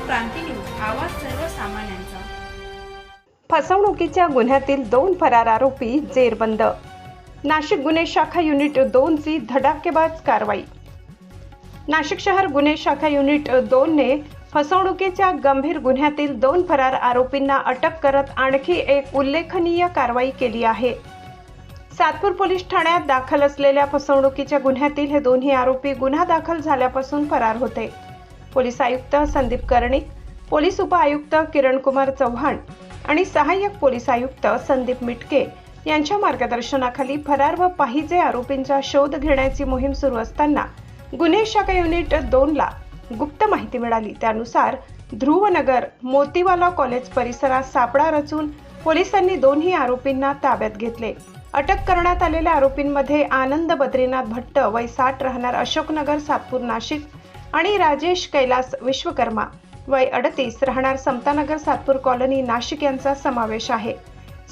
क्रांती news, आवाज सर्वसामान्यांचा। फसवणुकीच्या गुन्ह्यातील 2 फरार आरोपी जेरबंद। नाशिक गुन्हे शाखा युनिट 2 ची धडाकेबाज कारवाई। नाशिक शहर गुन्हे शाखा युनिट 2 ने फसवणुकीच्या गंभीर गुन्ह्यातील 2 फरार आरोपींना अटक करत आणखी एक उल्लेखनीय कारवाई केली आहे। सातपूर पोलीस ठाण्यात दाखल असलेल्या फसवणुकीच्या गुन्ह्यातील हे दोन्ही आरोपी गुन्हा दाखल झाल्यापासून फरार होते। पोलीस आयुक्त संदीप कर्णिक, पोलीस उपआयुक्त किरण कुमार चव्हाण आणि सहाय्यक पोलीस आयुक्त संदीप मिटके यांच्या मार्गदर्शनाखाली फरार व पाहिजे आरोपींचा शोध घेण्याची मोहीम सुरू असताना गुन्हे शाखा युनिट 2 ला गुप्त माहिती मिळाली। त्यानुसार ध्रुवनगर मोतीवाला कॉलेज परिसरात सापळा रचून पोलिसांनी दोन्ही आरोपींना ताब्यात घेतले। अटक करण्यात आलेल्या आरोपींमध्ये आनंद बद्रीनाथ भट्ट वय 60 राहणार अशोकनगर सातपूर नाशिक आणि राजेश कैलास विश्वकर्मा वय 38 राहणार समतानगर सातपूर कॉलनी नाशिक यांचा समावेश आहे।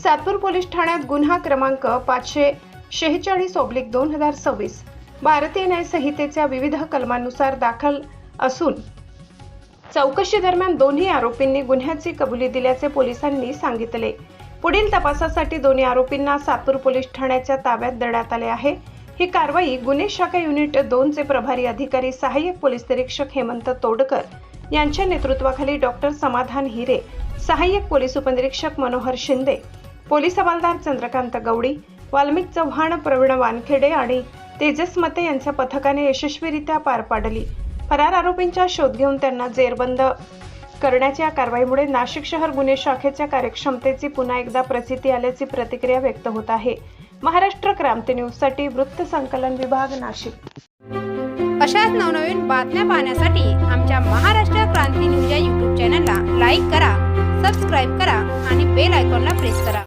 सातपूर पोलीस ठाण्यात गुन्हा क्रमांक 546/2026 भारतीय न्याय संहितेच्या विविध कलमांनुसार दाखल असून चौकशी दरम्यान दोन्ही आरोपींनी गुन्ह्याची कबुली दिल्याचे पोलिसांनी सांगितले। पुढील तपासासाठी दोन्ही आरोपींना सातपूर पोलीस ठाण्याच्या ताब्यात देण्यात आले आहे। ही कारवाई गुन्हे शाखा युनिट 2 चे प्रभारी अधिकारी सहाय्यक पोलीस निरीक्षक हेमंत तोडकर यांच्या नेतृत्वाखाली डॉक्टर समाधान हिरे, सहाय्यक पोलीस उपनिरीक्षक मनोहर शिंदे, पोलीस हवालदार चंद्रकांत गवडी, वाल्मिक चव्हाण, प्रवीण वानखेडे आणि तेजस मते यांच्या पथकाने यशस्वीरित्या पार पाडली। फरार आरोपींचा शोध घेऊन त्यांना जेरबंद करण्याच्या कारवाईमुळे नाशिक शहर गुन्हे शाखेच्या कार्यक्षमतेची पुन्हा एकदा प्रचिती आल्याची प्रतिक्रिया व्यक्त होत आहे। महाराष्ट्र क्रांती न्यूज साठी वृत्त संकलन विभाग नाशिक। अशाच नवनवीन बातम्या पाहण्यासाठी आमच्या महाराष्ट्र क्रांती न्यूज या YouTube चॅनलला लाईक करा, सबस्क्राईब करा आणि बेल आयकॉनला प्रेस करा।